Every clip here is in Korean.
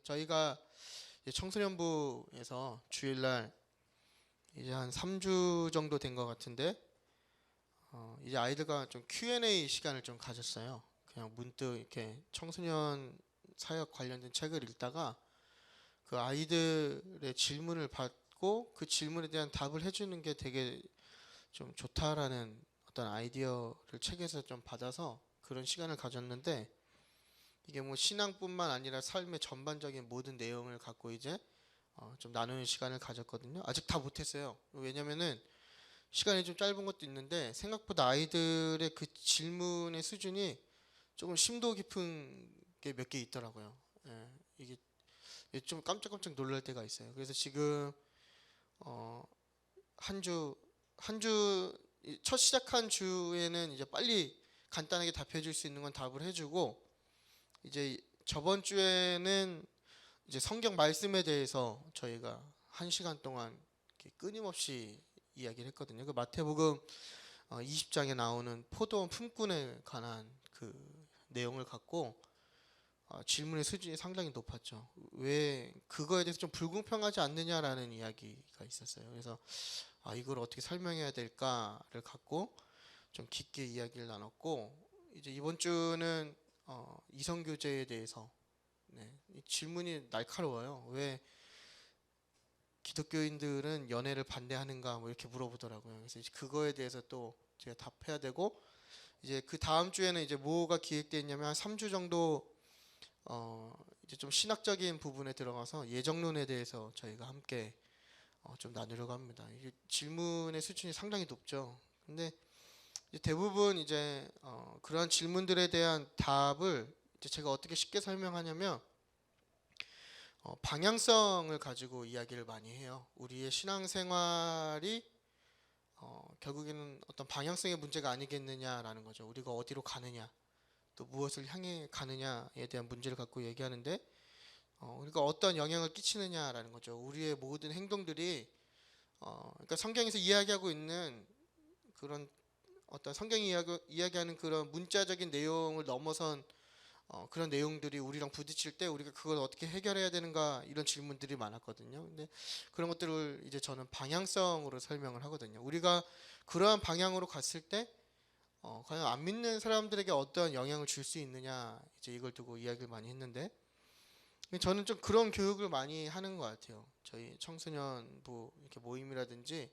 저희가 이제 청소년부에서 주일날 이제 한 3주 정도 된 것 같은데 이제 아이들과 좀 Q&A 시간을 좀 가졌어요. 그냥 문득 이렇게 청소년 사역 관련된 책을 읽다가 그 아이들의 질문을 받고 그 질문에 대한 답을 해주는 게 되게 좀 좋다라는 어떤 아이디어를 책에서 좀 받아서 그런 시간을 가졌는데, 이게 뭐 신앙뿐만 아니라 삶의 전반적인 모든 내용을 갖고 이제 좀 나누는 시간을 가졌거든요. 아직 다 못했어요. 왜냐면은 시간이 좀 짧은 것도 있는데 생각보다 아이들의 그 질문의 수준이 조금 심도 깊은 게 몇 개 있더라고요. 예, 이게 좀 깜짝깜짝 놀랄 때가 있어요. 그래서 지금 한 주 한 주 첫 시작한 주에는 이제 빨리 간단하게 답해 줄 수 있는 건 답을 해주고, 이제 저번 주에는 이제 성경 말씀에 대해서 저희가 1시간 동안 이렇게 끊임없이 이야기를 했거든요. 그 마태복음 20장에 나오는 포도원 품꾼에 관한 그 내용을 갖고 질문의 수준이 상당히 높았죠. 왜 그거에 대해서 좀 불공평하지 않느냐라는 이야기가 있었어요. 그래서 이걸 어떻게 설명해야 될까를 갖고 좀 깊게 이야기를 나눴고, 이제 이번 주는 이성교제에 대해서, 이 질문이 날카로워요. 왜 기독교인들은 연애를 반대하는가 뭐 이렇게 물어보더라고요. 그래서 이제 그거에 대해서 또 제가 답해야 되고, 이제 그 다음 주에는 이제 뭐가 기획되어 있냐면 한 3주 정도 이제 좀 신학적인 부분에 들어가서 예정론에 대해서 저희가 함께 좀 나누려고 합니다. 이게 질문의 수준이 상당히 높죠. 근데 이제 대부분 이제 그러한 질문들에 대한 답을 이제 제가 어떻게 쉽게 설명하냐면 방향성을 가지고 이야기를 많이 해요. 우리의 신앙생활이 결국에는 어떤 방향성의 문제가 아니겠느냐라는 거죠. 우리가 어디로 가느냐, 또 무엇을 향해 가느냐에 대한 문제를 갖고 얘기하는데, 우리가 어떤 영향을 끼치느냐라는 거죠. 우리의 모든 행동들이 그러니까 성경에서 이야기하고 있는 그런 어떤 성경이 이야기하는 그런 문자적인 내용을 넘어선 그런 내용들이 우리랑 부딪힐 때 우리가 그걸 어떻게 해결해야 되는가, 이런 질문들이 많았거든요. 근데 그런 것들을 이제 저는 방향성으로 설명을 하거든요. 우리가 그러한 방향으로 갔을 때 과연 안 믿는 사람들에게 어떠한 영향을 줄 수 있느냐, 이제 이걸 두고 이야기를 많이 했는데, 저는 좀 그런 교육을 많이 하는 것 같아요. 저희 청소년부 이렇게 모임이라든지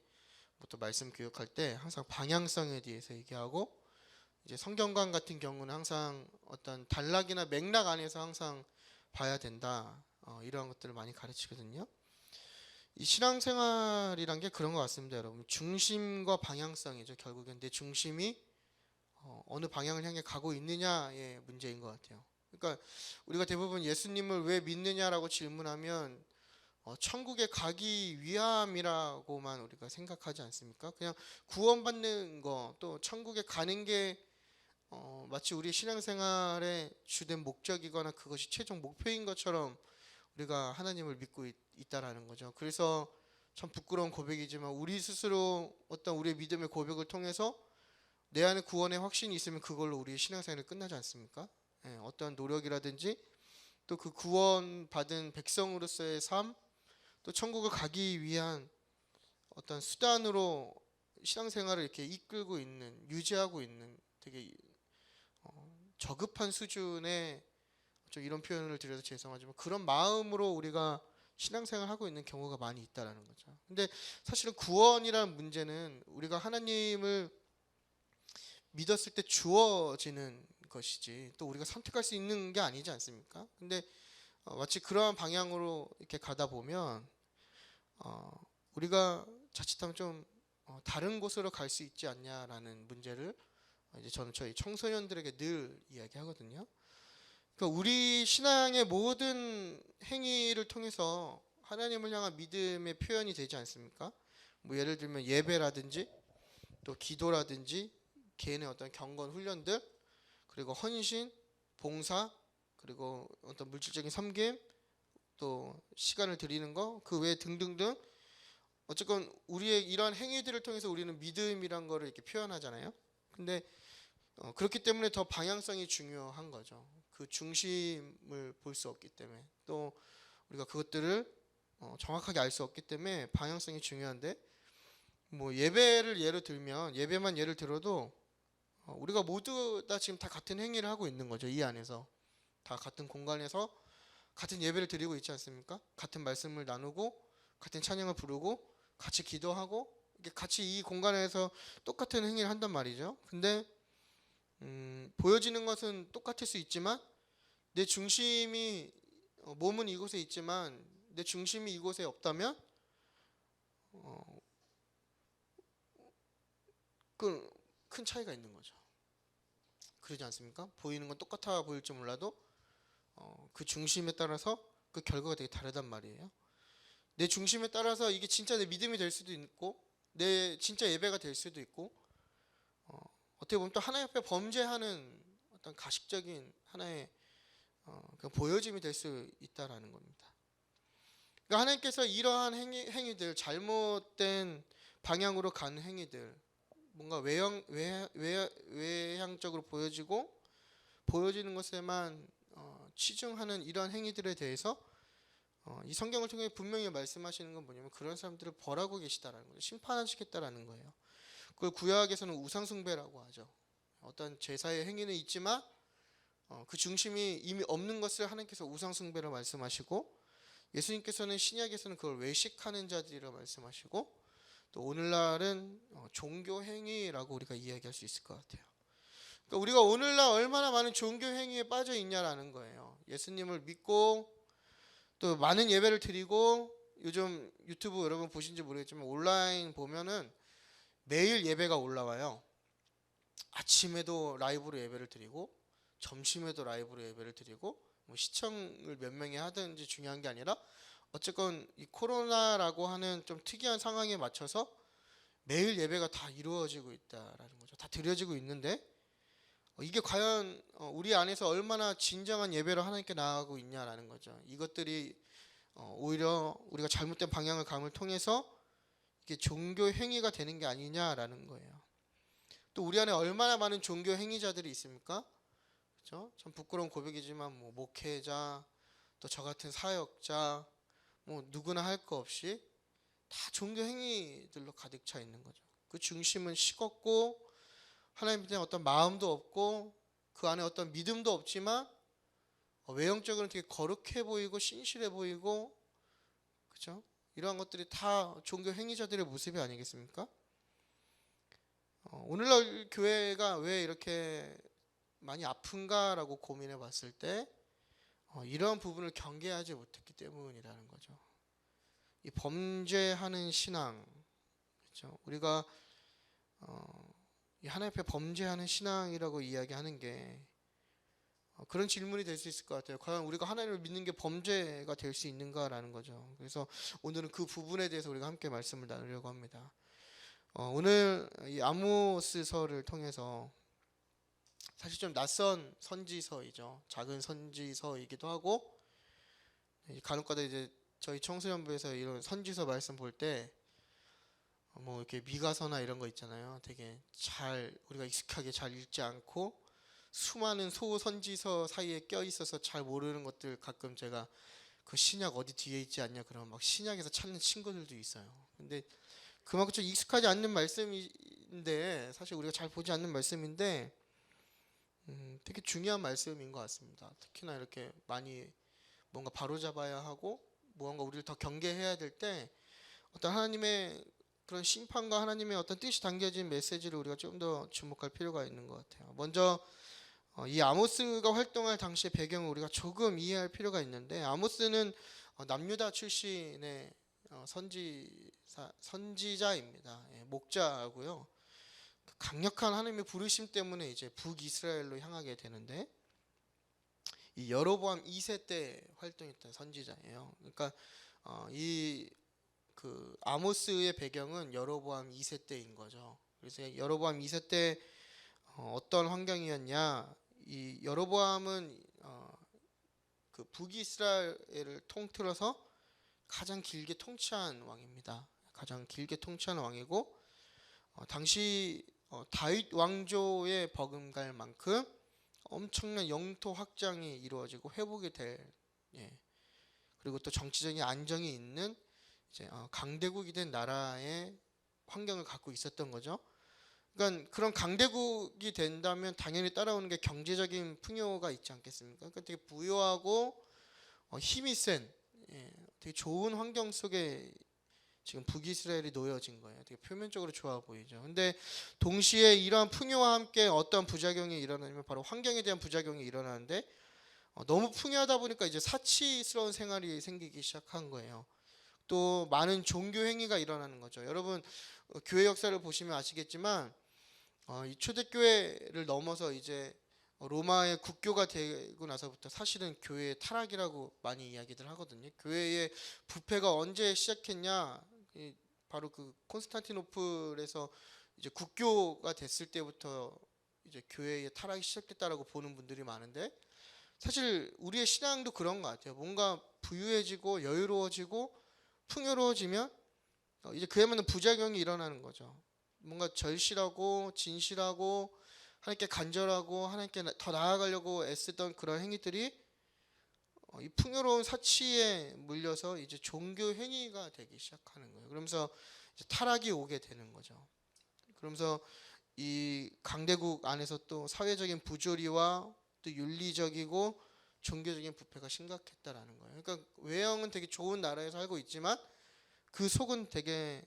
또 말씀 교육할 때 항상 방향성에 대해서 얘기하고, 이제 성경관 같은 경우는 항상 어떤 단락이나 맥락 안에서 항상 봐야 된다, 이런 것들을 많이 가르치거든요. 이 신앙생활이란 게 그런 것 같습니다, 여러분. 중심과 방향성이죠. 결국엔 내 중심이 어느 방향을 향해 가고 있느냐의 문제인 것 같아요. 그러니까 우리가 대부분 예수님을 왜 믿느냐라고 질문하면 천국에 가기 위함이라고만 우리가 생각하지 않습니까? 그냥 구원받는 거, 또 천국에 가는 게 마치 우리 신앙생활의 주된 목적이거나 그것이 최종 목표인 것처럼 우리가 하나님을 믿고 있다라는 거죠. 그래서 참 부끄러운 고백이지만 우리 스스로 어떤 우리의 믿음의 고백을 통해서 내 안에 구원의 확신이 있으면 그걸로 우리의 신앙생활이 끝나지 않습니까? 어떠한 노력이라든지 또 그 구원받은 백성으로서의 삶, 또 천국을 가기 위한 어떤 수단으로 신앙생활을 이렇게 이끌고 있는, 유지하고 있는 되게 저급한 수준의, 좀 이런 표현을 드려서 죄송하지만 그런 마음으로 우리가 신앙생활을 하고 있는 경우가 많이 있다라는 거죠. 근데 사실은 구원이라는 문제는 우리가 하나님을 믿었을 때 주어지는 것이지 또 우리가 선택할 수 있는 게 아니지 않습니까? 근데 마치 그러한 방향으로 이렇게 가다 보면 우리가 자칫하면 좀 다른 곳으로 갈 수 있지 않냐라는 문제를 이제 저는 저희 청소년들에게 늘 이야기하거든요. 그러니까 우리 신앙의 모든 행위를 통해서 하나님을 향한 믿음의 표현이 되지 않습니까? 뭐 예를 들면 예배라든지 또 기도라든지 개인의 어떤 경건 훈련들, 그리고 헌신, 봉사, 그리고 어떤 물질적인 섬김, 또 시간을 드리는 거, 그 외 등등등, 어쨌건 우리의 이러한 행위들을 통해서 우리는 믿음이란 거를 이렇게 표현하잖아요. 근데 그렇기 때문에 더 방향성이 중요한 거죠. 그 중심을 볼 수 없기 때문에, 또 우리가 그것들을 정확하게 알 수 없기 때문에 방향성이 중요한데, 뭐 예배를 예로 들면, 예배만 예를 들어도 우리가 모두 다 지금 다 같은 행위를 하고 있는 거죠. 이 안에서 다 같은 공간에서 같은 예배를 드리고 있지 않습니까? 같은 말씀을 나누고 같은 찬양을 부르고 같이 기도하고, 이게 같이 이 공간에서 똑같은 행위를 한단 말이죠. 근데 보여지는 것은 똑같을 수 있지만, 내 중심이 몸은 이곳에 있지만 내 중심이 이곳에 없다면 그 큰 차이가 있는 거죠. 그러지 않습니까? 보이는 건 똑같아 보일지 몰라도 그 중심에 따라서 그 결과가 되게 다르단 말이에요. 내 중심에 따라서 이게 진짜 내 믿음이 될 수도 있고, 내 진짜 예배가 될 수도 있고, 어떻게 보면 또 하나님 앞에 범죄하는 어떤 가식적인 하나의 보여짐이 될 수 있다라는 겁니다. 그러니까 하나님께서 이러한 행위들, 잘못된 방향으로 가는 행위들, 뭔가 외향적으로 보여지는 것에만 치중하는 이러한 행위들에 대해서 이 성경을 통해 분명히 말씀하시는 건 뭐냐면, 그런 사람들을 벌하고 계시다라는 거죠. 심판하시겠다라는 거예요. 그걸 구약에서는 우상숭배라고 하죠. 어떤 제사의 행위는 있지만 그 중심이 이미 없는 것을 하나님께서 우상숭배로 말씀하시고, 예수님께서는 신약에서는 그걸 외식하는 자들이라고 말씀하시고, 또 오늘날은 종교행위라고 우리가 이야기할 수 있을 것 같아요. 그러니까 우리가 오늘날 얼마나 많은 종교행위에 빠져 있냐라는 거예요. 예수님을 믿고 또 많은 예배를 드리고, 요즘 유튜브 여러분 보신지 모르겠지만 온라인 보면은 매일 예배가 올라와요. 아침에도 라이브로 예배를 드리고 점심에도 라이브로 예배를 드리고, 뭐 시청을 몇 명이 하든지 중요한 게 아니라 어쨌건 이 코로나라고 하는 좀 특이한 상황에 맞춰서 매일 예배가 다 이루어지고 있다라는 거죠. 다 드려지고 있는데 이게 과연 우리 안에서 얼마나 진정한 예배로 하나님께 나아가고 있냐라는 거죠. 이것들이 오히려 우리가 잘못된 방향을 감을 통해서 이게 종교 행위가 되는 게 아니냐라는 거예요. 또 우리 안에 얼마나 많은 종교 행위자들이 있습니까? 그렇죠? 참 부끄러운 고백이지만 뭐 목회자, 또 저 같은 사역자, 뭐 누구나 할 거 없이 다 종교 행위들로 가득 차 있는 거죠. 그 중심은 식었고 하나님에 대한 어떤 마음도 없고 그 안에 어떤 믿음도 없지만 외형적으로는 되게 거룩해 보이고 신실해 보이고, 그렇죠? 이러한 것들이 다 종교 행위자들의 모습이 아니겠습니까? 오늘날 교회가 왜 이렇게 많이 아픈가라고 고민해 봤을 때 이러한 부분을 경계하지 못했기 때문이라는 거죠. 이 범죄하는 신앙, 그렇죠? 우리가 이 하나님 앞에 범죄하는 신앙이라고 이야기하는 게 그런 질문이 될 수 있을 것 같아요. 과연 우리가 하나님을 믿는 게 범죄가 될 수 있는가라는 거죠. 그래서 오늘은 그 부분에 대해서 우리가 함께 말씀을 나누려고 합니다. 오늘 이 아모스서를 통해서 사실 좀 낯선 선지서이죠. 작은 선지서이기도 하고, 간혹가다 이제 저희 청소년부에서 이런 선지서 말씀 볼 때 뭐 이렇게 미가서나 이런 거 있잖아요. 되게 잘 우리가 익숙하게 잘 읽지 않고 수많은 소선지서 사이에 껴 있어서 잘 모르는 것들, 가끔 제가 그 신약 어디 뒤에 있지 않냐 그러면 막 신약에서 찾는 친구들도 있어요. 근데 그만큼 좀 익숙하지 않는 말씀인데, 사실 우리가 잘 보지 않는 말씀인데 되게 중요한 말씀인 것 같습니다. 특히나 이렇게 많이 뭔가 바로잡아야 하고 무언가 우리를 더 경계해야 될 때 어떤 하나님의 그런 심판과 하나님의 어떤 뜻이 담겨진 메시지를 우리가 좀 더 주목할 필요가 있는 것 같아요. 먼저 이 아모스가 활동할 당시의 배경을 우리가 조금 이해할 필요가 있는데, 아모스는 남유다 출신의 선지자입니다. 목자고요. 강력한 하나님의 부르심 때문에 이제 북이스라엘로 향하게 되는데, 이 여로보암 2세 때 활동했던 선지자예요. 그러니까 이 그 아모스의 배경은 여로보암 2세 때인 거죠. 그래서 여로보암 2세 때 어떤 환경이었냐? 이 여로보암은 그 북이스라엘을 통틀어서 가장 길게 통치한 왕입니다. 가장 길게 통치한 왕이고, 당시 다윗 왕조에 버금갈 만큼 엄청난 영토 확장이 이루어지고 회복이 될, 예, 그리고 또 정치적인 안정이 있는 이제 강대국이 된 나라의 환경을 갖고 있었던 거죠. 그러니까 그런 강대국이 된다면 당연히 따라오는 게 경제적인 풍요가 있지 않겠습니까? 그러니까 되게 부유하고 힘이 센, 예, 되게 좋은 환경 속에 지금 북이스라엘이 놓여진 거예요. 되게 표면적으로 좋아 보이죠. 근데 동시에 이러한 풍요와 함께 어떤 부작용이 일어나냐면 바로 환경에 대한 부작용이 일어나는데 너무 풍요하다 보니까 이제 사치스러운 생활이 생기기 시작한 거예요. 또 많은 종교 행위가 일어나는 거죠. 여러분 교회 역사를 보시면 아시겠지만 이 초대교회를 넘어서 이제 로마의 국교가 되고 나서부터 사실은 교회의 타락이라고 많이 이야기들 하거든요. 교회의 부패가 언제 시작했냐? 바로 그 콘스탄티노플에서 이제 국교가 됐을 때부터 이제 교회의 타락이 시작됐다라고 보는 분들이 많은데, 사실 우리의 신앙도 그런 것 같아요. 뭔가 부유해지고 여유로워지고 풍요로워지면 이제 그야말로 부작용이 일어나는 거죠. 뭔가 절실하고 진실하고 하나님께 간절하고 하나님께 더 나아가려고 애쓰던 그런 행위들이 이 풍요로운 사치에 물려서 이제 종교 행위가 되기 시작하는 거예요. 그러면서 이제 타락이 오게 되는 거죠. 그러면서 이 강대국 안에서 또 사회적인 부조리와 또 윤리적이고 종교적인 부패가 심각했다라는 거예요. 그러니까 외형은 되게 좋은 나라에 살고 있지만 그 속은 되게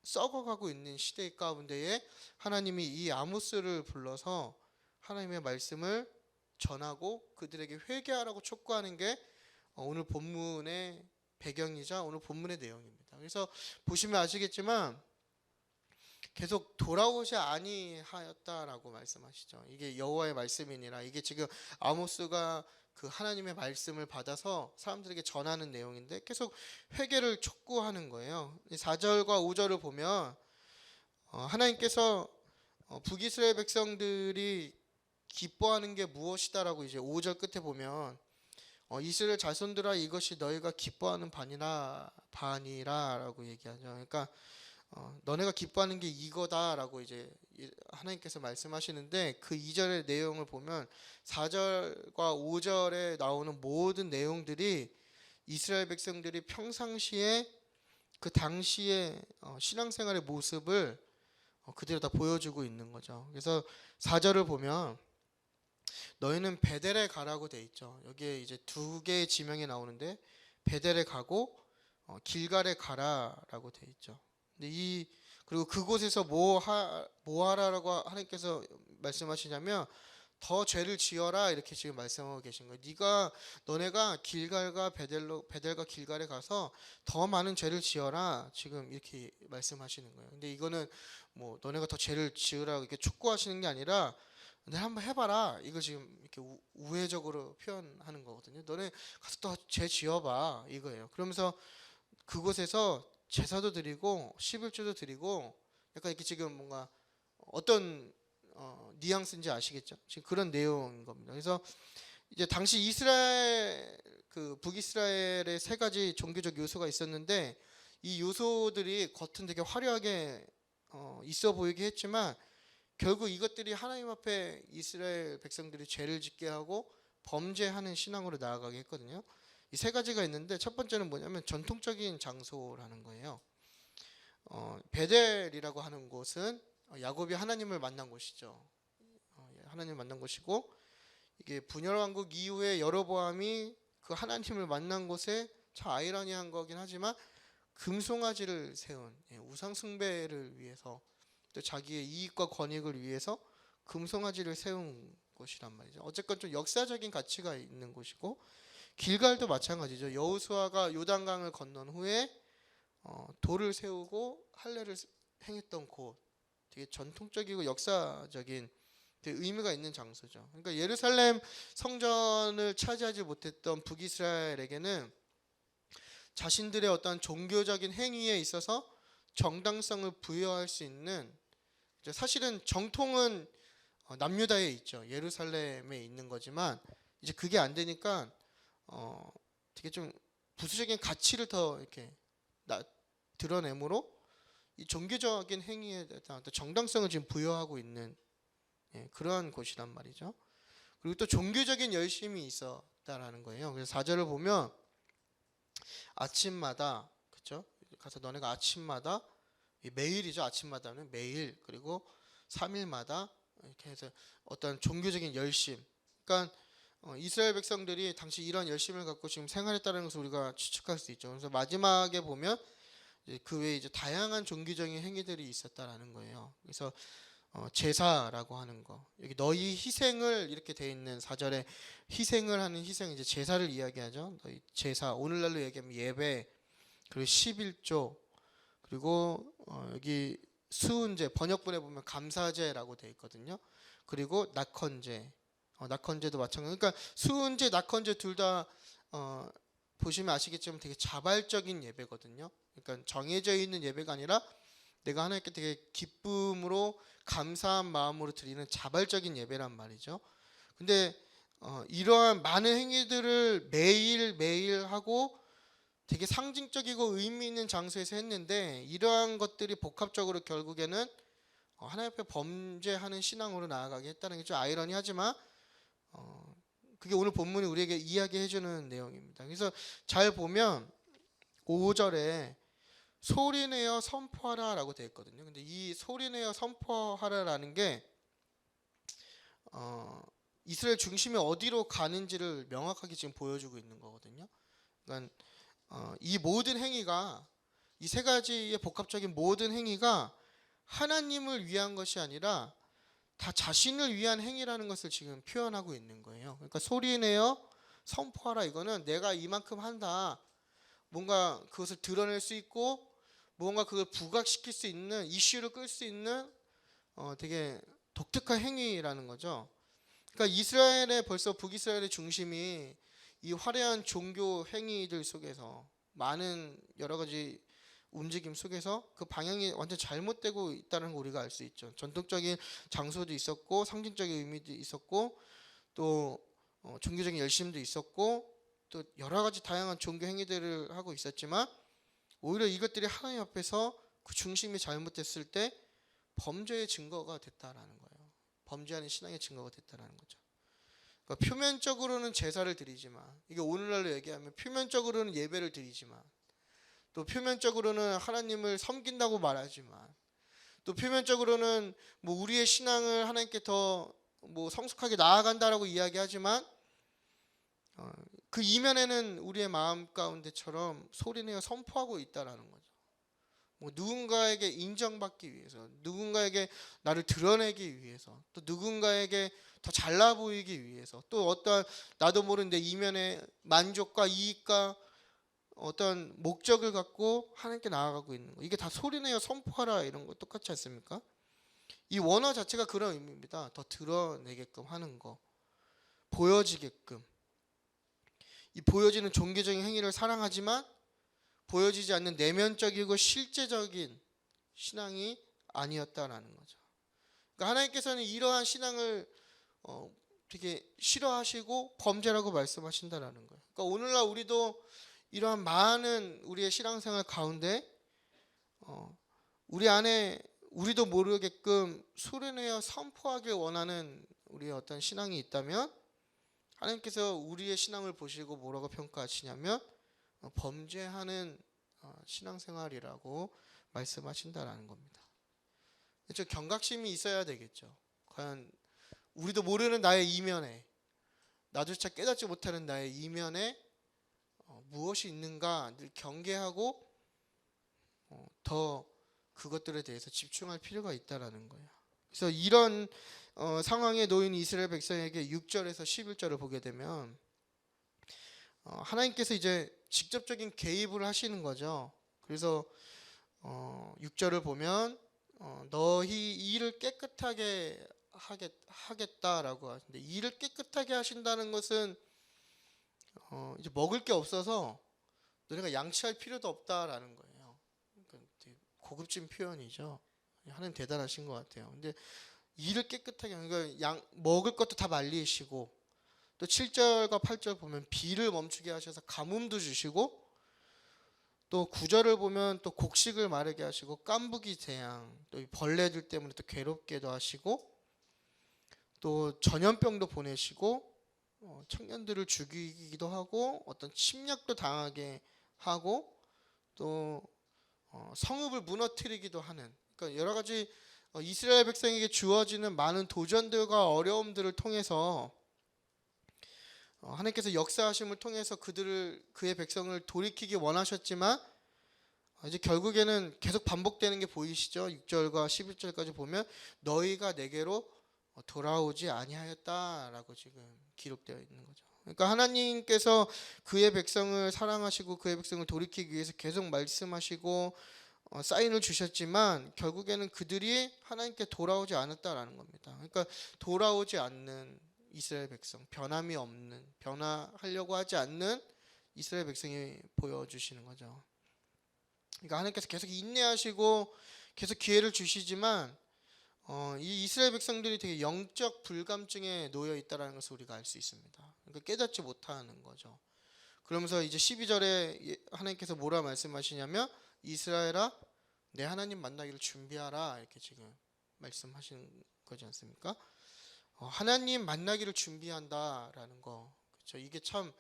썩어가고 있는 시대 가운데에 하나님이 이 아모스를 불러서 하나님의 말씀을 전하고 그들에게 회개하라고 촉구하는 게 오늘 본문의 배경이자 오늘 본문의 내용입니다. 그래서 보시면 아시겠지만 계속 돌아오지 아니하였다라고 말씀하시죠. 이게 여호와의 말씀이니라. 이게 지금 아모스가 그 하나님의 말씀을 받아서 사람들에게 전하는 내용인데 계속 회개를 촉구하는 거예요. 4절과 5절을 보면 하나님께서 북이스라엘 백성들이 기뻐하는 게 무엇이다라고 이제 5절 끝에 보면 이스라엘 자손들아 이것이 너희가 기뻐하는 반이라라고 얘기하죠. 그러니까 너네가 기뻐하는 게 이거다라고 이제 하나님께서 말씀하시는데, 그 2절의 내용을 보면 4절과 5절에 나오는 모든 내용들이 이스라엘 백성들이 평상시에 그 당시의 신앙생활의 모습을 그대로 다 보여주고 있는 거죠. 그래서 4절을 보면 너희는 베델에 가라고 돼 있죠. 여기에 이제 두 개의 지명이 나오는데 베델에 가고 길갈에 가라라고 돼 있죠. 근데 그리고 그곳에서 뭐 하라라고 하나님께서 말씀하시냐면 더 죄를 지어라 이렇게 지금 말씀하고 계신 거예요. 너네가 길갈과 베델과 길갈에 가서 더 많은 죄를 지어라 지금 이렇게 말씀하시는 거예요. 근데 이거는 뭐 너네가 더 죄를 지으라고 이렇게 촉구하시는 게 아니라 너네 한번 해봐라 이거 지금 이렇게 우회적으로 표현하는 거거든요. 너네 가서 더 죄 지어봐 이거예요. 그러면서 그곳에서 제사도 드리고 11조도 드리고 약간 이렇게 지금 뭔가 어떤 뉘앙스인지 아시겠죠? 지금 그런 내용인 겁니다. 그래서 이제 당시 이스라엘 그 북이스라엘의 세 가지 종교적 요소가 있었는데 이 요소들이 겉은 되게 화려하게 있어 보이게 했지만 결국 이것들이 하나님 앞에 이스라엘 백성들이 죄를 짓게 하고 범죄하는 신앙으로 나아가게 했거든요. 이 세 가지가 있는데 첫 번째는 뭐냐면 전통적인 장소라는 거예요. 베델이라고 하는 곳은 야곱이 하나님을 만난 곳이죠. 하나님을 만난 곳이고, 이게 분열 왕국 이후에 여로보암이 그 하나님을 만난 곳에 참 아이러니한 거긴 하지만 금송아지를 세운 우상 숭배를 위해서 또 자기의 이익과 권익을 위해서 금송아지를 세운 곳이란 말이죠. 어쨌건 좀 역사적인 가치가 있는 곳이고, 길갈도 마찬가지죠. 여호수아가 요단강을 건넌 후에 돌을 세우고 할례를 행했던 곳, 되게 전통적이고 역사적인 되게 의미가 있는 장소죠. 그러니까 예루살렘 성전을 차지하지 못했던 북이스라엘에게는 자신들의 어떤 종교적인 행위에 있어서 정당성을 부여할 수 있는, 사실은 정통은 남유다에 있죠. 예루살렘에 있는 거지만 이제 그게 안 되니까 되게 좀 부수적인 가치를 더 이렇게 드러내므로 이 종교적인 행위에 대한 정당성을 지금 부여하고 있는 그러한 곳이란 말이죠. 그리고 또 종교적인 열심이 있었다라는 거예요. 그래서 4절을 보면 아침마다, 그렇죠? 가서 너네가 아침마다, 매일이죠. 아침마다는 매일, 그리고 3일마다 이렇게 해서 어떤 종교적인 열심. 그러니까 이스라엘 백성들이 당시 이런 열심을 갖고 지금 생활했다는 것을 우리가 추측할 수 있죠. 그래서 마지막에 보면 그 외에 이제 다양한 종교적인 행위들이 있었다라는 거예요. 그래서 제사라고 하는 거, 여기 너희 희생을 이렇게 돼 있는 4절에 희생을 하는 희생, 이제 제사를 이야기하죠. 너희 제사, 오늘날로 얘기하면 예배, 그리고 11조, 그리고 여기 수은제, 번역본에 보면 감사제라고 돼 있거든요. 그리고 낙헌제, 낙헌제도 마찬가지. 그러니까 수은제, 낙헌제 둘 다 보시면 아시겠지만 되게 자발적인 예배거든요. 그러니까 정해져 있는 예배가 아니라 내가 하나님께 되게 기쁨으로 감사한 마음으로 드리는 자발적인 예배란 말이죠. 근데 이러한 많은 행위들을 매일 하고 되게 상징적이고 의미 있는 장소에서 했는데, 이러한 것들이 복합적으로 결국에는 하나님 앞에 범죄하는 신앙으로 나아가게 했다는 게 좀 아이러니하지만 그게 오늘 본문이 우리에게 이야기해주는 내용입니다. 그래서 잘 보면 5절에 소리내어 선포하라 라고 되어 있거든요. 근데 이 소리내어 선포하라라는 게 이스라엘 중심이 어디로 가는지를 명확하게 지금 보여주고 있는 거거든요. 그러니까 이 모든 행위가, 이 세 가지의 복합적인 모든 행위가 하나님을 위한 것이 아니라 다 자신을 위한 행위라는 것을 지금 표현하고 있는 거예요. 그러니까 소리내어 선포하라, 이거는 내가 이만큼 한다, 뭔가 그것을 드러낼 수 있고 뭔가 그걸 부각시킬 수 있는, 이슈를 끌 수 있는 되게 독특한 행위라는 거죠. 그러니까 이스라엘의, 벌써 북이스라엘의 중심이 이 화려한 종교 행위들 속에서, 많은 여러 가지 움직임 속에서 그 방향이 완전 잘못되고 있다는 걸 우리가 알 수 있죠. 전통적인 장소도 있었고 상징적인 의미도 있었고 또 종교적인 열심도 있었고 또 여러 가지 다양한 종교 행위들을 하고 있었지만, 오히려 이것들이 하나님 앞에서 그 중심이 잘못됐을 때 범죄의 증거가 됐다라는 거예요. 범죄하는 신앙의 증거가 됐다라는 거죠. 그러니까 표면적으로는 제사를 드리지만, 이게 오늘날로 얘기하면 표면적으로는 예배를 드리지만, 또 표면적으로는 하나님을 섬긴다고 말하지만, 또 표면적으로는 뭐 우리의 신앙을 하나님께 더 뭐 성숙하게 나아간다라고 이야기하지만, 그 이면에는 우리의 마음 가운데처럼 소리내어 선포하고 있다라는 거죠. 뭐 누군가에게 인정받기 위해서, 누군가에게 나를 드러내기 위해서, 또 누군가에게 더 잘나 보이기 위해서, 또 어떠한 나도 모르는 내 이면의 만족과 이익과 어떤 목적을 갖고 하나님께 나아가고 있는 거, 이게 다 소리내어 선포하라 이런 거 똑같지 않습니까? 이 원어 자체가 그런 의미입니다. 더 드러내게끔 하는 거, 보여지게끔. 이 보여지는 종교적인 행위를 사랑하지만 보여지지 않는 내면적이고 실제적인 신앙이 아니었다라는 거죠. 그러니까 하나님께서는 이러한 신앙을 되게 싫어하시고 범죄라고 말씀하신다라는 거예요. 그러니까 오늘날 우리도 이러한 많은 우리의 신앙생활 가운데 우리 안에 우리도 모르게끔 소리내어 선포하길 원하는 우리의 어떤 신앙이 있다면, 하나님께서 우리의 신앙을 보시고 뭐라고 평가하시냐면 범죄하는 신앙생활이라고 말씀하신다라는 겁니다. 그렇죠? 경각심이 있어야 되겠죠. 과연 우리도 모르는 나의 이면에, 나조차 깨닫지 못하는 나의 이면에 무엇이 있는가 늘 경계하고 더 그것들에 대해서 집중할 필요가 있다라는 거예요. 그래서 이런 상황에 놓인 이스라엘 백성에게 6절에서 11절을 보게 되면 하나님께서 이제 직접적인 개입을 하시는 거죠. 그래서 6절을 보면 너희 일을 깨끗하게 하겠다라고 하시는데, 일을 깨끗하게 하신다는 것은 이제 먹을 게 없어서 너네가 양치할 필요도 없다라는 거예요. 그러니까 되게 고급진 표현이죠. 하나님 대단하신 것 같아요. 근데 일을 깨끗하게, 그러니까 먹을 것도 다 말리시고, 또 7절과 8절 보면 비를 멈추게 하셔서 가뭄도 주시고, 또 9절을 보면 또 곡식을 마르게 하시고 깐부기 재앙, 또 벌레들 때문에 또 괴롭게도 하시고, 또 전염병도 보내시고 청년들을 죽이기도 하고 어떤 침략도 당하게 하고 또 성읍을 무너뜨리기도 하는, 그러니까 여러 가지 이스라엘 백성에게 주어지는 많은 도전들과 어려움들을 통해서 하나님께서 역사하심을 통해서 그의 백성을 돌이키기 원하셨지만 이제 결국에는 계속 반복되는 게 보이시죠? 6절과 11절까지 보면 너희가 내게로 돌아오지 아니하였다라고 지금 기록되어 있는 거죠. 그러니까 하나님께서 그의 백성을 사랑하시고 그의 백성을 돌이키기 위해서 계속 말씀하시고 사인을 주셨지만 결국에는 그들이 하나님께 돌아오지 않았다라는 겁니다. 그러니까 돌아오지 않는 이스라엘 백성, 변함이 없는, 변화하려고 하지 않는 이스라엘 백성이 보여주시는 거죠. 그러니까 하나님께서 계속 인내하시고 계속 기회를 주시지만 이 이스라엘 백성들이 되게 영적 불감증에 놓여 있다는 것을 우리가 알 수 있습니다. 그러니까 깨닫지 못하는 거죠. 그러면서 이제 12절에 하나님께서 뭐라 말씀하시냐면 이스라엘아 내 하나님 만나기를 준비하라 이렇게 지금 말씀하시는 거지 않습니까? 하나님 만나기를 준비한다라는 거, 그렇죠? 이게 참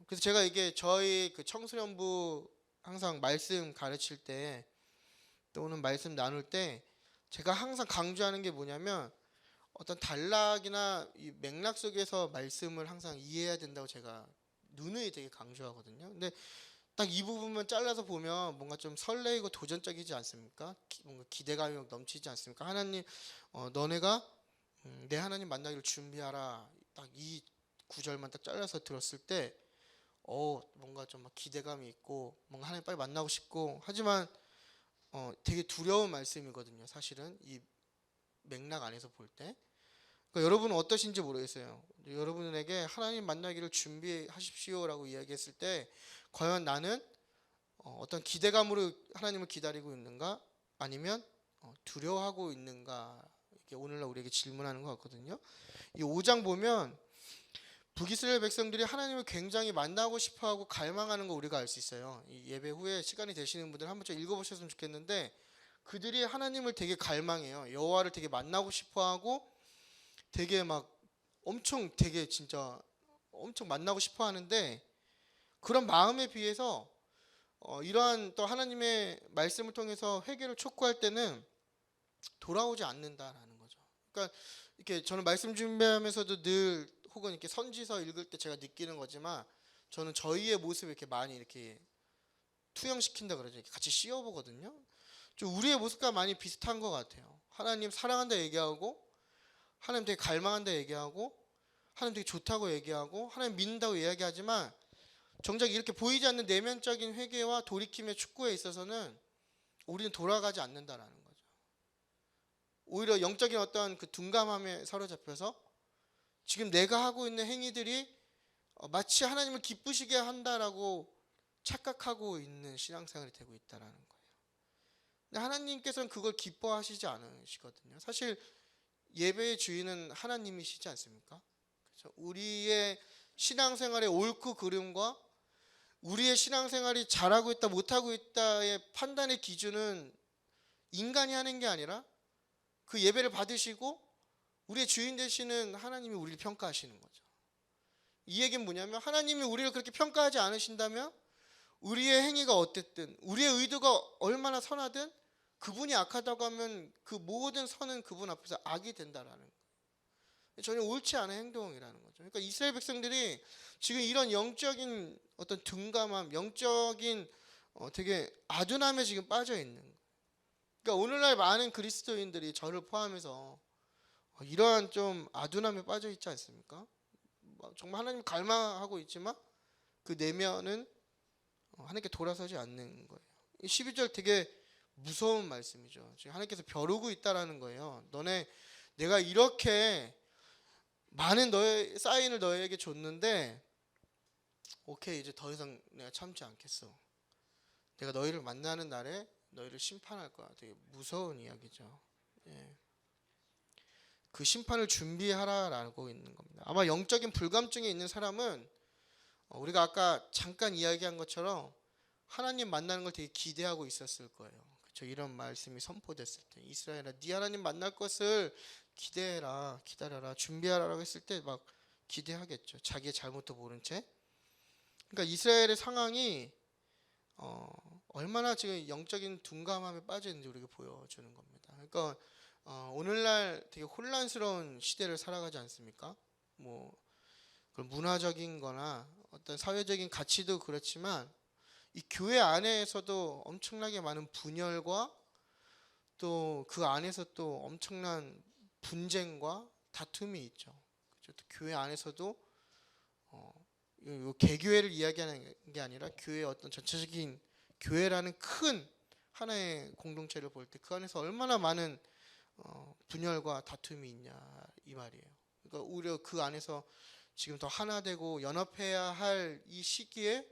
그래서 제가 이게 저희 그 청소년부 항상 말씀 가르칠 때 또는 말씀 나눌 때 제가 항상 강조하는 게 뭐냐면 어떤 단락이나 이 맥락 속에서 말씀을 항상 이해해야 된다고 제가 누누이 되게 강조하거든요. 근데 딱 이 부분만 잘라서 보면 뭔가 좀 설레이고 도전적이지 않습니까? 뭔가 기대감이 넘치지 않습니까? 하나님 너네가 내 하나님 만나기를 준비하라. 딱 이 구절만 딱 잘라서 들었을 때 뭔가 좀 막 기대감이 있고 뭔가 하나님 빨리 만나고 싶고 하지만 되게 두려운 말씀이거든요. 사실은 이 맥락 안에서 볼 때. 그러니까 여러분은 어떠신지 모르겠어요. 여러분에게 하나님 만나기를 준비하십시오라고 이야기했을 때 과연 나는 어떤 기대감으로 하나님을 기다리고 있는가 아니면 두려워하고 있는가, 이게 오늘날 우리에게 질문하는 것 같거든요. 이 5장 보면 북이스라엘 백성들이 하나님을 굉장히 만나고 싶어하고 갈망하는 거 우리가 알 수 있어요. 이 예배 후에 시간이 되시는 분들 한번 좀 읽어보셨으면 좋겠는데 그들이 하나님을 되게 갈망해요. 여호와를 되게 만나고 싶어하고 되게 막 엄청 되게 진짜 엄청 만나고 싶어하는데 그런 마음에 비해서 이러한 또 하나님의 말씀을 통해서 회개를 촉구할 때는 돌아오지 않는다라는 거죠. 그러니까 이렇게 저는 말씀 준비하면서도 늘 혹은 이렇게 선지서 읽을 때 제가 느끼는 거지만 저는 저희의 모습을 이렇게 많이 이렇게 투영시킨다 그러죠. 이렇게 같이 씌워보거든요. 좀 우리의 모습과 많이 비슷한 것 같아요. 하나님 사랑한다 얘기하고 하나님 되게 갈망한다 얘기하고 하나님 되게 좋다고 얘기하고 하나님 믿는다고 이야기하지만 정작 이렇게 보이지 않는 내면적인 회개와 돌이킴의 촉구에 있어서는 우리는 돌아가지 않는다라는 거죠. 오히려 영적인 어떤 그 둔감함에 사로잡혀서 지금 내가 하고 있는 행위들이 마치 하나님을 기쁘시게 한다라고 착각하고 있는 신앙생활이 되고 있다라는 거예요. 근데 하나님께서는 그걸 기뻐하시지 않으시거든요. 사실 예배의 주인은 하나님이시지 않습니까? 그렇죠? 우리의 신앙생활의 옳고 그름과 우리의 신앙생활이 잘하고 있다 못하고 있다의 판단의 기준은 인간이 하는 게 아니라 그 예배를 받으시고 우리의 주인 되시는 하나님이 우리를 평가하시는 거죠. 이 얘기는 뭐냐면 하나님이 우리를 그렇게 평가하지 않으신다면 우리의 행위가 어땠든 우리의 의도가 얼마나 선하든 그분이 악하다고 하면 그 모든 선은 그분 앞에서 악이 된다라는 거예요. 전혀 옳지 않은 행동이라는 거죠. 그러니까 이스라엘 백성들이 지금 이런 영적인 어떤 둔감함, 영적인 되게 아둔함에 지금 빠져 있는 거예요. 그러니까 오늘날 많은 그리스도인들이 저를 포함해서 이러한 좀 아둔함에 빠져 있지 않습니까? 정말 하나님 갈망하고 있지만 그 내면은 하나님께 돌아서지 않는 거예요. 12절 되게 무서운 말씀이죠. 지금 하나님께서 벼르고 있다라는 거예요. 내가 이렇게 많은 너의 사인을 너에게 줬는데 오케이 이제 더 이상 내가 참지 않겠어. 내가 너희를 만나는 날에 너희를 심판할 거야. 되게 무서운 이야기죠. 예. 그 심판을 준비하라라고 있는 겁니다. 아마 영적인 불감증에 있는 사람은 우리가 아까 잠깐 이야기한 것처럼 하나님 만나는 걸 되게 기대하고 있었을 거예요. 그렇죠? 이런 말씀이 선포됐을 때 이스라엘아 네 하나님 만날 것을 기대해라, 기다려라, 준비하라라고 했을 때 막 기대하겠죠. 자기의 잘못도 모른 채. 그러니까 이스라엘의 상황이 얼마나 지금 영적인 둔감함에 빠져 있는지 우리에게 보여주는 겁니다. 그러니까 오늘날 되게 혼란스러운 시대를 살아가지 않습니까? 뭐 그런 문화적인 거나 어떤 사회적인 가치도 그렇지만 이 교회 안에서도 엄청나게 많은 분열과 또 그 안에서 또 엄청난 분쟁과 다툼이 있죠. 그렇죠? 또 교회 안에서도 요 개교회를 이야기하는 게 아니라 교회의 어떤 전체적인 교회라는 큰 하나의 공동체를 볼 때 그 안에서 얼마나 많은 분열과 다툼이 있냐 이 말이에요. 그러니까 오히려 그 안에서 지금 더 하나 되고 연합해야 할 이 시기에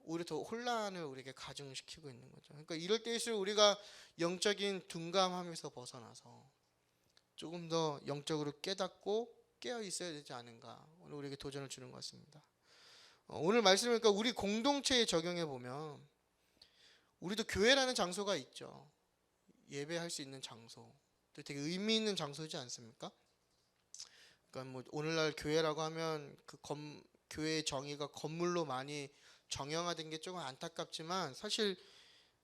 오히려 더 혼란을 우리에게 가중시키고 있는 거죠. 그러니까 이럴 때일수록 우리가 영적인 둔감함에서 벗어나서 조금 더 영적으로 깨닫고 깨어 있어야 되지 않은가, 오늘 우리에게 도전을 주는 것 같습니다. 오늘 말씀을 그러니까 우리 공동체에 적용해 보면 우리도 교회라는 장소가 있죠. 예배할 수 있는 장소, 또 되게 의미 있는 장소이지 않습니까? 그러니까 뭐 오늘날 교회라고 하면 그 교회의 정의가 건물로 많이 정형화된 게 조금 안타깝지만 사실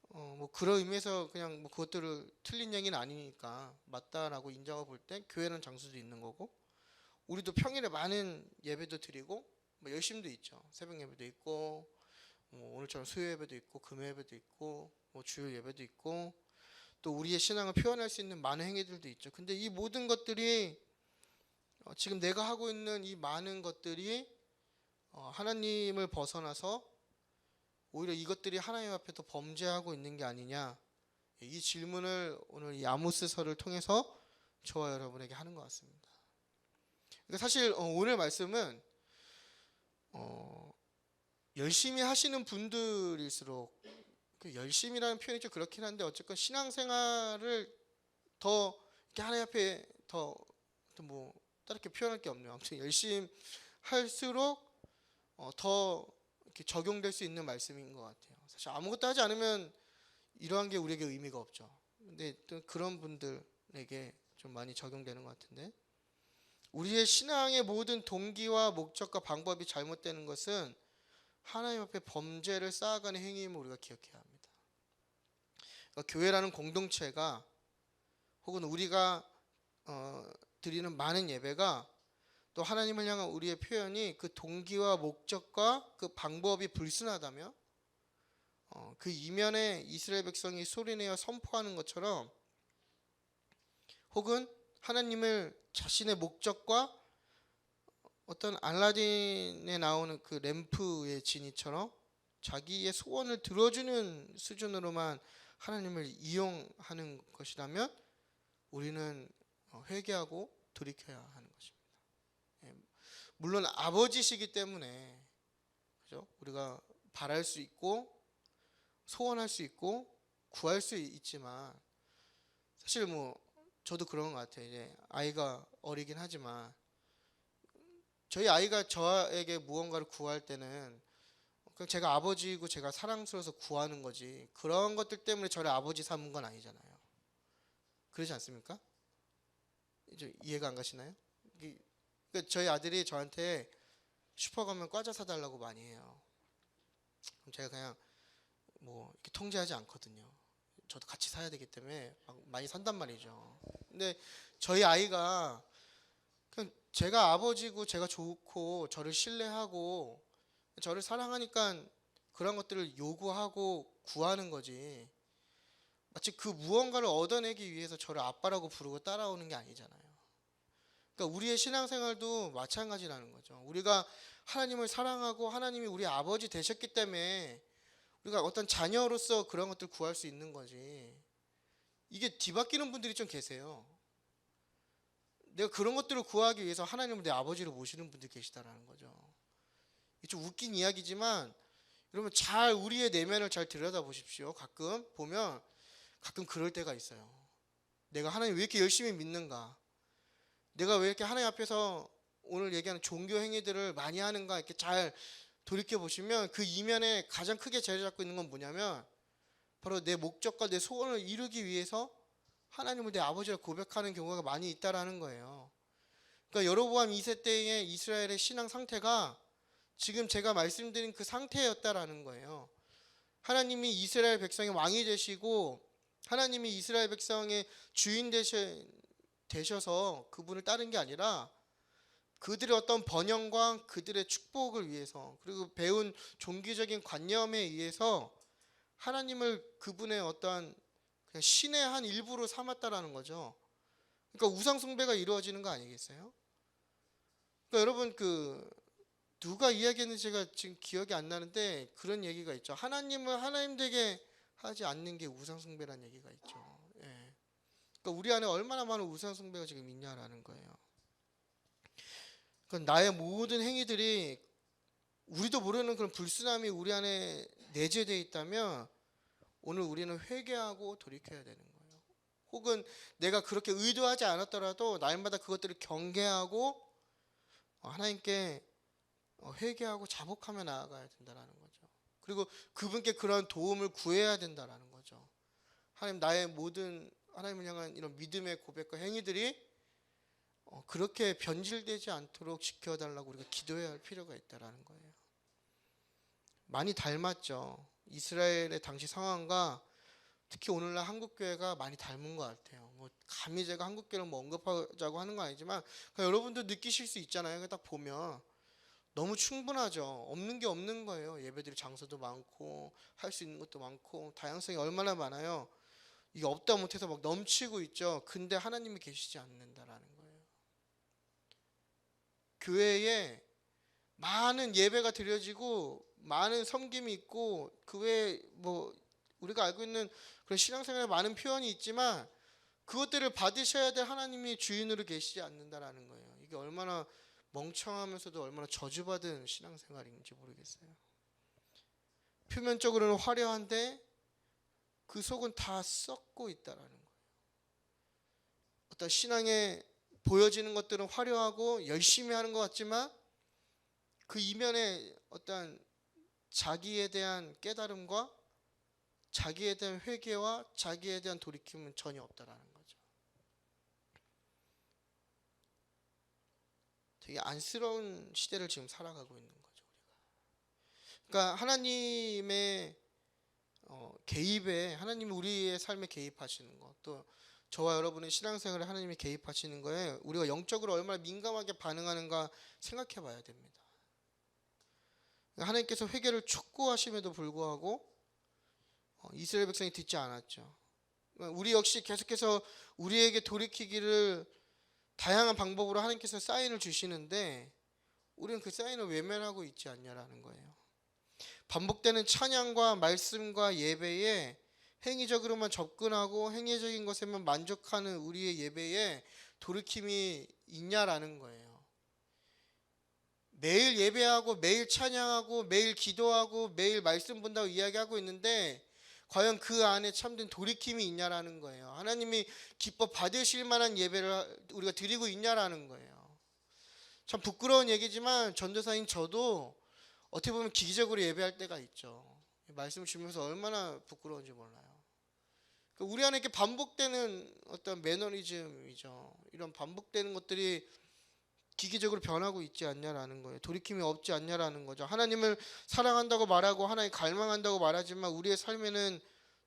뭐 그런 의미에서 그냥 뭐 그것들을 틀린 얘기는 아니니까 맞다라고 인정해 볼 때 교회라는 장소도 있는 거고, 우리도 평일에 많은 예배도 드리고 뭐 열심도 있죠. 새벽 예배도 있고 뭐 오늘처럼 수요 예배도 있고 금요 예배도 있고 뭐 주일 예배도 있고 또 우리의 신앙을 표현할 수 있는 많은 행위들도 있죠. 근데 이 모든 것들이 지금 내가 하고 있는 이 많은 것들이 하나님을 벗어나서 오히려 이것들이 하나님 앞에 더 범죄하고 있는 게 아니냐, 이 질문을 오늘 이 아모스서를 통해서 저와 여러분에게 하는 것 같습니다. 그러니까 사실 오늘 말씀은 열심히 하시는 분들일수록, 그 열심이라는 표현이 좀 그렇긴 한데 어쨌건 신앙생활을 더 이렇게 하나님 앞에 더 뭐 다르게 표현할 게 없네요. 아무튼 열심히 할수록 더 이렇게 적용될 수 있는 말씀인 것 같아요. 사실 아무것도 하지 않으면 이러한 게 우리에게 의미가 없죠. 근데 또 그런 분들에게 좀 많이 적용되는 것 같은데, 우리의 신앙의 모든 동기와 목적과 방법이 잘못되는 것은 하나님 앞에 범죄를 쌓아가는 행위임을 우리가 기억해야 합니다. 그러니까 교회라는 공동체가 혹은 우리가 드리는 많은 예배가 또 하나님을 향한 우리의 표현이 그 동기와 목적과 그 방법이 불순하다며 그 이면에 이스라엘 백성이 소리내어 선포하는 것처럼, 혹은 하나님을 자신의 목적과 어떤 알라딘에 나오는 그 램프의 지니처럼 자기의 소원을 들어주는 수준으로만 하나님을 이용하는 것이라면 우리는 회개하고 돌이켜야 하는 것입니다. 물론 아버지시기 때문에 그죠? 우리가 바랄 수 있고 소원할 수 있고 구할 수 있지만, 사실 뭐 저도 그런 것 같아요. 이제 아이가 어리긴 하지만 저희 아이가 저에게 무언가를 구할 때는 그냥 제가 아버지이고 제가 사랑스러워서 구하는 거지, 그런 것들 때문에 저를 아버지 삼은 건 아니잖아요. 그러지 않습니까? 좀 이해가 안 가시나요? 그러니까 저희 아들이 저한테 슈퍼 가면 과자 사달라고 많이 해요. 그럼 제가 그냥 뭐 이렇게 통제하지 않거든요. 저도 같이 사야 되기 때문에 막 많이 산단 말이죠. 근데 저희 아이가 그냥 제가 아버지고 제가 좋고 저를 신뢰하고 저를 사랑하니까 그런 것들을 요구하고 구하는 거지, 마치 그 무언가를 얻어내기 위해서 저를 아빠라고 부르고 따라오는 게 아니잖아요. 그러니까 우리의 신앙생활도 마찬가지라는 거죠. 우리가 하나님을 사랑하고 하나님이 우리 아버지 되셨기 때문에 우리가 어떤 자녀로서 그런 것들 구할 수 있는 거지, 이게 뒤바뀌는 분들이 좀 계세요. 내가 그런 것들을 구하기 위해서 하나님을 내 아버지로 모시는 분들이 계시다라는 거죠. 이게 좀 웃긴 이야기지만 여러분 잘 우리의 내면을 잘 들여다보십시오. 가끔 보면 가끔 그럴 때가 있어요. 내가 하나님 왜 이렇게 열심히 믿는가, 내가 왜 이렇게 하나님 앞에서 오늘 얘기하는 종교 행위들을 많이 하는가, 이렇게 잘 돌이켜 보시면 그 이면에 가장 크게 자리 잡고 있는 건 뭐냐면 바로 내 목적과 내 소원을 이루기 위해서 하나님을 내 아버지라 고백하는 경우가 많이 있다라는 거예요. 그러니까 여로보암 2세 때의 이스라엘의 신앙 상태가 지금 제가 말씀드린 그 상태였다라는 거예요. 하나님이 이스라엘 백성의 왕이 되시고 하나님이 이스라엘 백성의 주인 되셔서 그분을 따른 게 아니라 그들의 어떤 번영과 그들의 축복을 위해서, 그리고 배운 종교적인 관념에 의해서 하나님을 그분의 어떠한 그냥 신의 한 일부로 삼았다라는 거죠. 그러니까 우상 숭배가 이루어지는 거 아니겠어요? 그러니까 여러분, 누가 이야기했는지 제가 지금 기억이 안 나는데 그런 얘기가 있죠. 하나님을 하나님 되게 하지 않는 게 우상 숭배라는 얘기가 있죠. 예. 그러니까 우리 안에 얼마나 많은 우상 숭배가 지금 있냐라는 거예요. 그러니까 나의 모든 행위들이 우리도 모르는 그런 불순함이 우리 안에 내재되어 있다면 오늘 우리는 회개하고 돌이켜야 되는 거예요. 혹은 내가 그렇게 의도하지 않았더라도 날마다 그것들을 경계하고 하나님께 회개하고 자복하며 나아가야 된다는 거죠. 그리고 그분께 그런 도움을 구해야 된다는 거죠. 하나님, 나의 모든 하나님을 향한 이런 믿음의 고백과 행위들이 그렇게 변질되지 않도록 지켜달라고 우리가 기도해야 할 필요가 있다는 거예요. 많이 닮았죠. 이스라엘의 당시 상황과 특히 오늘날 한국교회가 많이 닮은 것 같아요. 감히 제가 한국교회를 언급하자고 하는 건 아니지만 여러분도 느끼실 수 있잖아요. 딱 보면 너무 충분하죠. 없는 게 없는 거예요. 예배드릴 장소도 많고 할 수 있는 것도 많고 다양성이 얼마나 많아요. 이게 없다 못해서 막 넘치고 있죠. 근데 하나님이 계시지 않는다라는 거예요. 교회에 많은 예배가 드려지고 많은 섬김이 있고 그 외에 우리가 알고 있는 그런 신앙생활에 많은 표현이 있지만 그것들을 받으셔야 될 하나님이 주인으로 계시지 않는다라는 거예요. 이게 얼마나 멍청하면서도 얼마나 저주받은 신앙생활인지 모르겠어요. 표면적으로는 화려한데 그 속은 다 썩고 있다라는 거예요. 어떤 신앙에 보여지는 것들은 화려하고 열심히 하는 것 같지만 그 이면에 어떤 자기에 대한 깨달음과 자기에 대한 회개와 자기에 대한 돌이킴은 전혀 없다라는 거죠. 되게 안쓰러운 시대를 지금 살아가고 있는 거죠, 우리가. 그러니까 하나님의 개입에, 하나님이 우리의 삶에 개입하시는 것, 또 저와 여러분의 신앙생활에 하나님이 개입하시는 거에 우리가 영적으로 얼마나 민감하게 반응하는가 생각해 봐야 됩니다. 하나님께서 회개를 촉구하심에도 불구하고 이스라엘 백성이 듣지 않았죠. 우리 역시 계속해서 우리에게 돌이키기를 다양한 방법으로 하나님께서 사인을 주시는데 우리는 그 사인을 외면하고 있지 않냐라는 거예요. 반복되는 찬양과 말씀과 예배에 행위적으로만 접근하고 행위적인 것에만 만족하는 우리의 예배에 돌이킴이 있냐라는 거예요. 매일 예배하고 매일 찬양하고 매일 기도하고 매일 말씀 본다고 이야기하고 있는데 과연 그 안에 참된 돌이킴이 있냐라는 거예요. 하나님이 기뻐 받으실 만한 예배를 우리가 드리고 있냐라는 거예요. 참 부끄러운 얘기지만 전도사인 저도 어떻게 보면 기기적으로 예배할 때가 있죠. 말씀을 주면서 얼마나 부끄러운지 몰라요. 우리 안에 이렇게 반복되는 어떤 매너리즘이죠. 이런 반복되는 것들이 기기적으로 변하고 있지 않냐라는 거예요. 돌이킴이 없지 않냐라는 거죠. 하나님을 사랑한다고 말하고 하나님 갈망한다고 말하지만 우리의 삶에는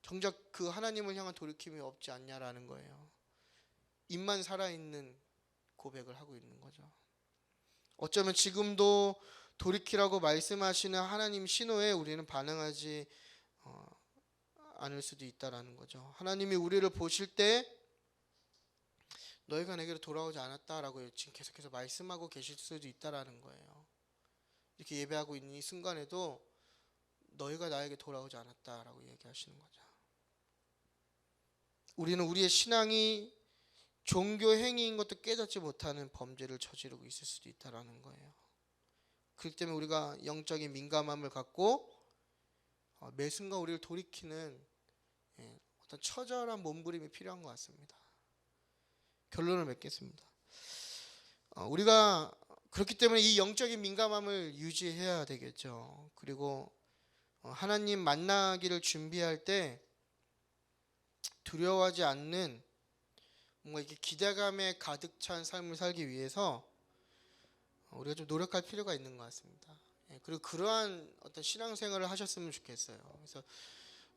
정작 그 하나님을 향한 돌이킴이 없지 않냐라는 거예요. 입만 살아있는 고백을 하고 있는 거죠. 어쩌면 지금도 돌이키라고 말씀하시는 하나님 신호에 우리는 반응하지 않을 수도 있다라는 거죠. 하나님이 우리를 보실 때 너희가 내게로 돌아오지 않았다라고 지금 계속해서 말씀하고 계실 수도 있다라는 거예요. 이렇게 예배하고 있는 이 순간에도 너희가 나에게 돌아오지 않았다라고 얘기하시는 거죠. 우리는 우리의 신앙이 종교 행위인 것도 깨닫지 못하는 범죄를 저지르고 있을 수도 있다라는 거예요. 그렇기 때문에 우리가 영적인 민감함을 갖고 매 순간 우리를 돌이키는 어떤 처절한 몸부림이 필요한 것 같습니다. 결론을 맺겠습니다. 우리가 그렇기 때문에 이 영적인 민감함을 유지해야 되겠죠. 그리고 하나님 만나기를 준비할 때 두려워하지 않는 뭔가 이렇게 기대감에 가득 찬 삶을 살기 위해서 우리가 좀 노력할 필요가 있는 것 같습니다. 예, 그리고 그러한 어떤 신앙생활을 하셨으면 좋겠어요. 그래서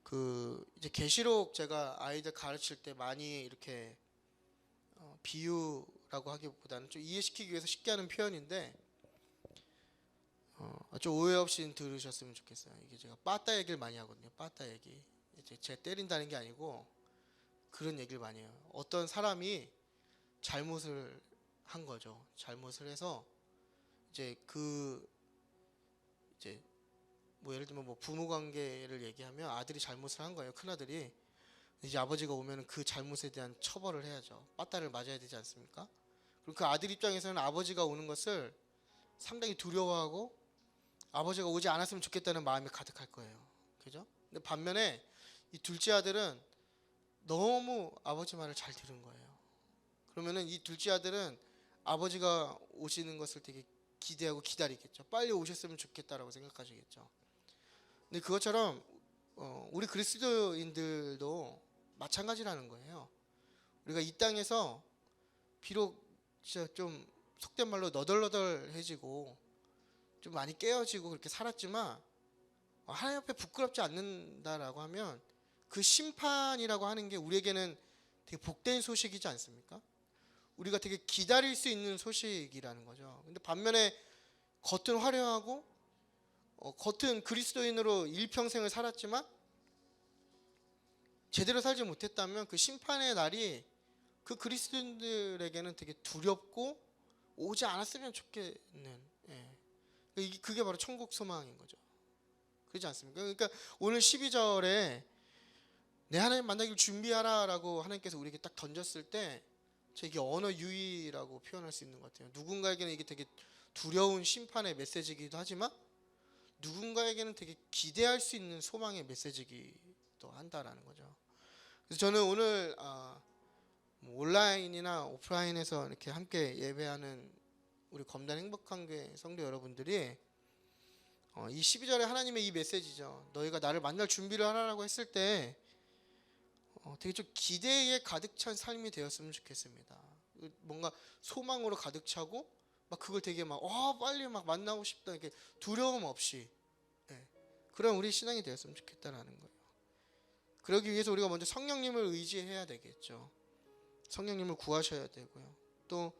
그 이제 계시록 제가 아이들 가르칠 때 많이 이렇게 비유라고 하기보다는 좀 이해시키기 위해서 쉽게 하는 표현인데 좀 오해 없이 들으셨으면 좋겠어요. 이게 제가 빠따 얘기를 많이 하거든요. 빠따 얘기. 이제 제 때린다는 게 아니고 그런 얘기를 많이 해요. 어떤 사람이 잘못을 한 거죠. 잘못을 해서 이제 이제 뭐 예를 들면 뭐 부모 관계를 얘기하면 아들이 잘못을 한 거예요. 큰 아들이. 이제 아버지가 오면 그 잘못에 대한 처벌을 해야죠. 빠따를 맞아야 되지 않습니까? 그럼 그 아들 입장에서는 아버지가 오는 것을 상당히 두려워하고 아버지가 오지 않았으면 좋겠다는 마음이 가득할 거예요. 그죠? 근데 반면에 이 둘째 아들은 너무 아버지 말을 잘 들은 거예요. 그러면은 이 둘째 아들은 아버지가 오시는 것을 되게 기대하고 기다리겠죠. 빨리 오셨으면 좋겠다라고 생각하시겠죠. 근데 그것처럼 우리 그리스도인들도 마찬가지라는 거예요. 우리가 이 땅에서 비록 진짜 좀 속된 말로 너덜너덜해지고 좀 많이 깨어지고 그렇게 살았지만 하나님 앞에 부끄럽지 않는다라고 하면 그 심판이라고 하는 게 우리에게는 되게 복된 소식이지 않습니까? 우리가 되게 기다릴 수 있는 소식이라는 거죠. 근데 반면에 겉은 화려하고 겉은 그리스도인으로 일평생을 살았지만 제대로 살지 못했다면 그 심판의 날이 그 그리스도인들에게는 되게 두렵고 오지 않았으면 좋겠는, 예. 그게 바로 천국 소망인 거죠. 그렇지 않습니까? 그러니까 오늘 12절에 내 하나님 만나기를 준비하라라고 하나님께서 우리에게 딱 던졌을 때 이게 언어 유희라고 표현할 수 있는 것 같아요. 누군가에게는 이게 되게 두려운 심판의 메시지이기도 하지만 누군가에게는 되게 기대할 수 있는 소망의 메시지이기도 한다라는 거죠. 그래서 저는 오늘 온라인이나 오프라인에서 이렇게 함께 예배하는 우리 검단 행복한 교회 성도 여러분들이 이 12절에 하나님의 이 메시지죠. 너희가 나를 만날 준비를 하라고 했을 때 되게 좀 기대에 가득 찬 삶이 되었으면 좋겠습니다. 뭔가 소망으로 가득 차고 막 그걸 되게 막 빨리 막 만나고 싶다 이렇게 두려움 없이, 예, 그런 우리 신앙이 되었으면 좋겠다라는 거예요. 그러기 위해서 우리가 먼저 성령님을 의지해야 되겠죠. 성령님을 구하셔야 되고요. 또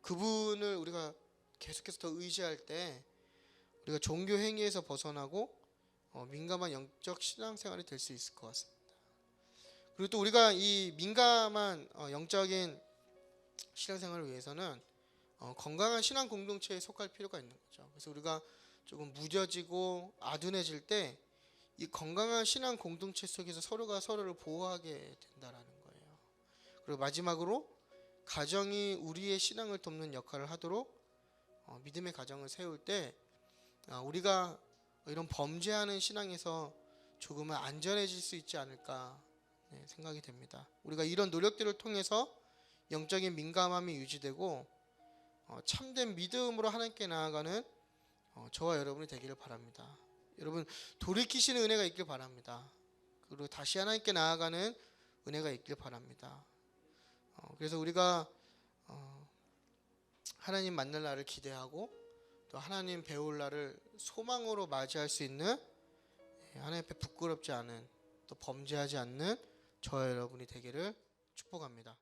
그분을 우리가 계속해서 더 의지할 때 우리가 종교 행위에서 벗어나고 민감한 영적 신앙생활이 될 수 있을 것 같습니다. 그리고 또 우리가 이 민감한 영적인 신앙생활을 위해서는 건강한 신앙 공동체에 속할 필요가 있는 거죠. 그래서 우리가 조금 무뎌지고 아둔해질 때 이 건강한 신앙 공동체 속에서 서로가 서로를 보호하게 된다라는 거예요. 그리고 마지막으로 가정이 우리의 신앙을 돕는 역할을 하도록 믿음의 가정을 세울 때 우리가 이런 범죄하는 신앙에서 조금은 안전해질 수 있지 않을까 생각이 됩니다. 우리가 이런 노력들을 통해서 영적인 민감함이 유지되고 참된 믿음으로 하나님께 나아가는 저와 여러분이 되기를 바랍니다. 여러분 돌이키시는 은혜가 있길 바랍니다. 그리고 다시 하나님께 나아가는 은혜가 있길 바랍니다. 그래서 우리가 하나님 만날 날을 기대하고 또 하나님 배울 날을 소망으로 맞이할 수 있는 하나님 앞에 부끄럽지 않은 또 범죄하지 않는 저와 여러분이 되기를 축복합니다.